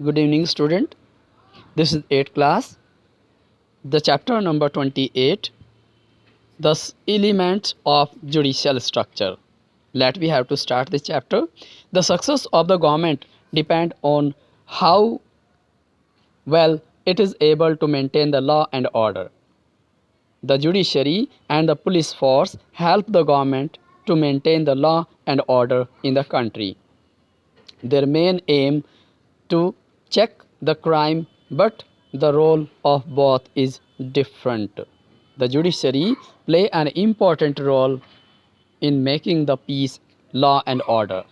Good evening, student. This is 8th class. The chapter number 28, the elements of judicial structure. Let we have to start this chapter. The success of the government depend on how well it is able to maintain the law and order. The judiciary and the police force help the government to maintain the law and order in the country. Their main aim to check the crime, but the role of both is different. The judiciary play an important role in making the peace, law and order.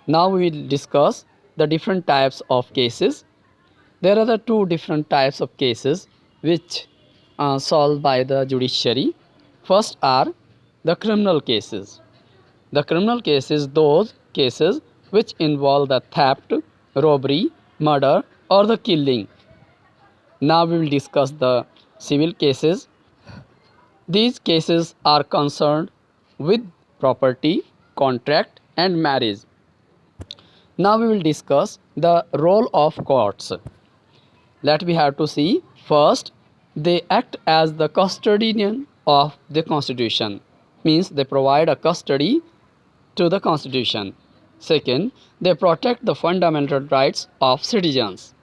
Now we will discuss the different types of cases. There are the two different types of cases which are solved by the judiciary. First are the criminal cases. The criminal cases, those cases which involve the theft, robbery, murder or the killing. Now we will discuss the civil cases. These cases are concerned with property, contract and marriage. Now we will discuss the role of courts. Let we have to see. First, they act as the custodian of the constitution, means they provide a custody to the constitution. Second, they protect the fundamental rights of citizens.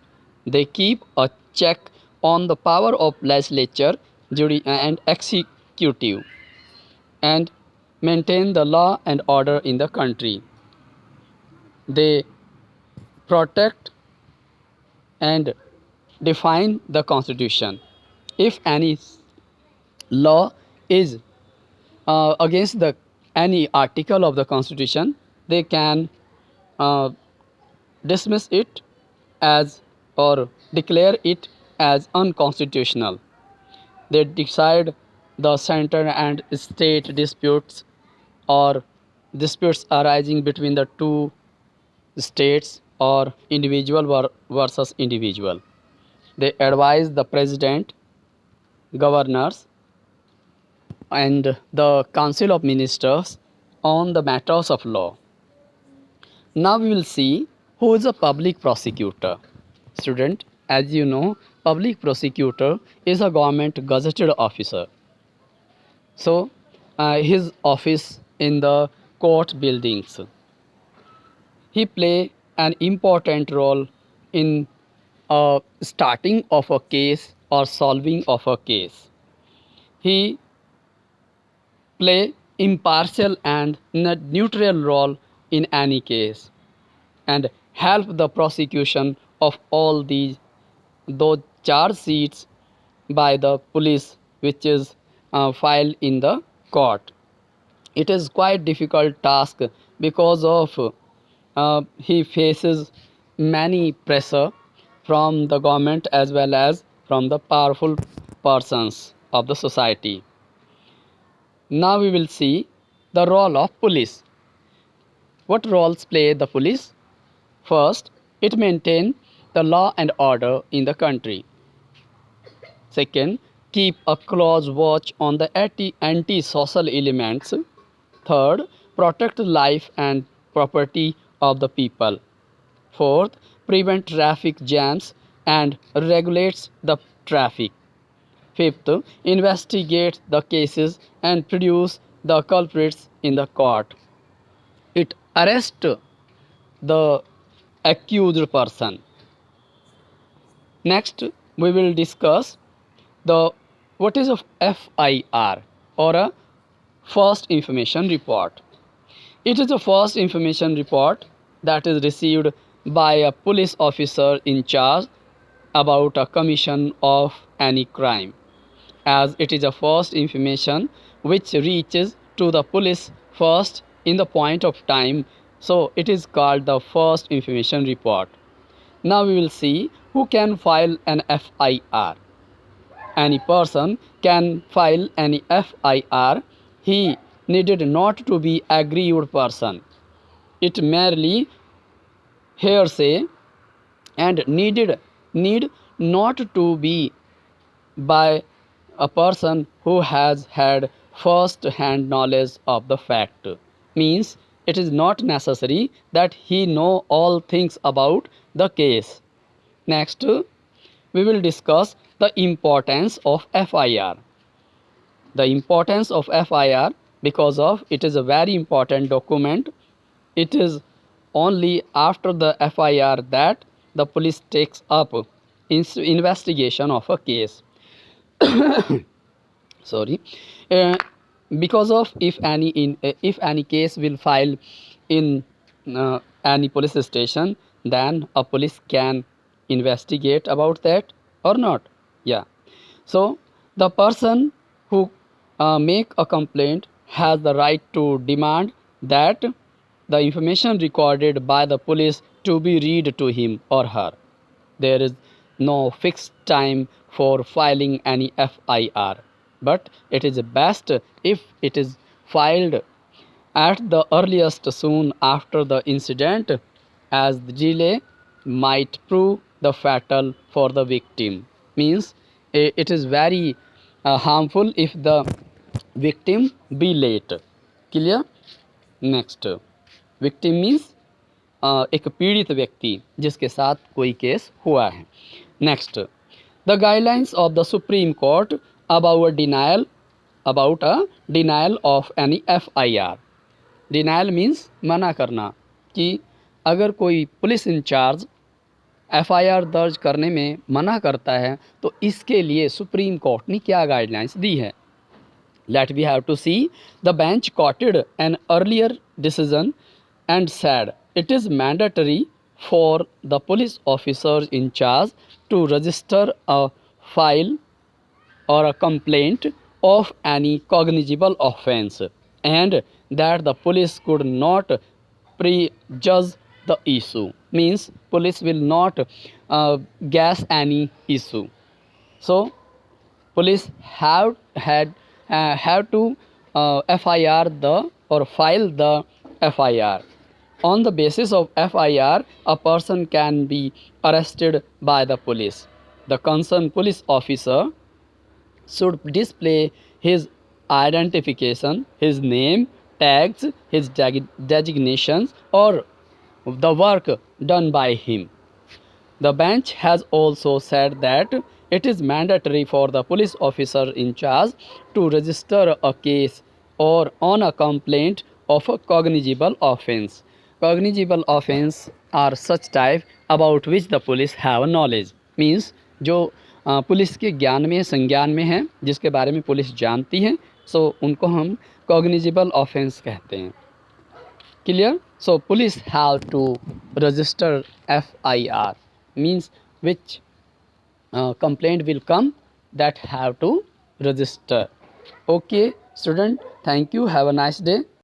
They keep a check on the power of legislature, and executive, and maintain the law and order in the country. They protect and define the constitution. If any law is against the any article of the constitution, they can dismiss it as or declare it as unconstitutional. They decide the center and state disputes or disputes arising between the two states or individual versus individual. They advise the president, governors and the council of ministers on the matters of law. Now we will see who is a public prosecutor. Student, as you know, public prosecutor is a government gazetted officer. So his office in the court buildings. He play an important role in starting of a case or solving of a case. He play impartial and neutral role in any case and help the prosecution of all those charge sheets by the police which is filed in the court. It is quite difficult task because of he faces many pressure from the government as well as from the powerful persons of the society. Now we will see the role of police. What roles play the police? First, it maintains the law and order in the country. Second, keep a close watch on the anti-social elements. Third, protect life and property of the people. Fourth, prevent traffic jams and regulates the traffic. Fifth, investigate the cases and produce the culprits in the court. It arrests the accused person. Next, we will discuss the what is a FIR or a first information report. It is a first information report that is received by a police officer in charge about a commission of any crime, as it is a first information which reaches to the police first in the point of time, so it is called the first information report. Now we will see who can file an FIR. Any person can file any FIR. He needed not to be aggrieved person. It merely hearsay and need not to be by a person who has had first hand knowledge of the fact. Means it is not necessary that he know all things about the case. Next, we will discuss the importance of FIR. The importance of FIR, because of it is a very important document. It is only after the FIR that the police takes up investigation of a case. Sorry. Uh, because of if any case will file in any police station, then a police can investigate about that or not. Yeah. So the person who make a complaint has the right to demand that the information recorded by the police to be read to him or her. There is no fixed time for filing any FIR, but it is best if it is filed at the earliest soon after the incident, as the delay might prove the fatal for the victim. Means it is very harmful if the victim be late. Clear? Next, victim means एक पीड़ित व्यक्ति जिसके साथ कोई case हुआ है. Next, the guidelines of the supreme court about a denial of any FIR. Denial means मना करना, कि अगर कोई पुलिस इंचार्ज FIR दर्ज करने में मना करता है तो इसके लिए सुप्रीम कोर्ट ने क्या गाइडलाइंस दी है. Let we have to see. The bench quoted an earlier decision and said it is mandatory for the police officers in charge to register a file or a complaint of any cognizable offence, and that the police could not prejudge the issue. Means police will not guess any issue. So police have to FIR the or file the FIR. On the basis of FIR, a person can be arrested by the police. The concerned police officer should display his identification, his name, tags, his designations, or the work done by him. The bench has also said that it is mandatory for the police officer in charge to register a case or on a complaint of a cognizable offence. Cognizable offence are such type about which the police have knowledge. Means जो police के ज्ञान में संज्ञान में है, जिसके बारे में पुलिस जानती है, सो उनको हम cognizable offence कहते हैं. Clear? So police have to register FIR. Means which complaint will come, that have to register. Okay student, thank you, have a nice day.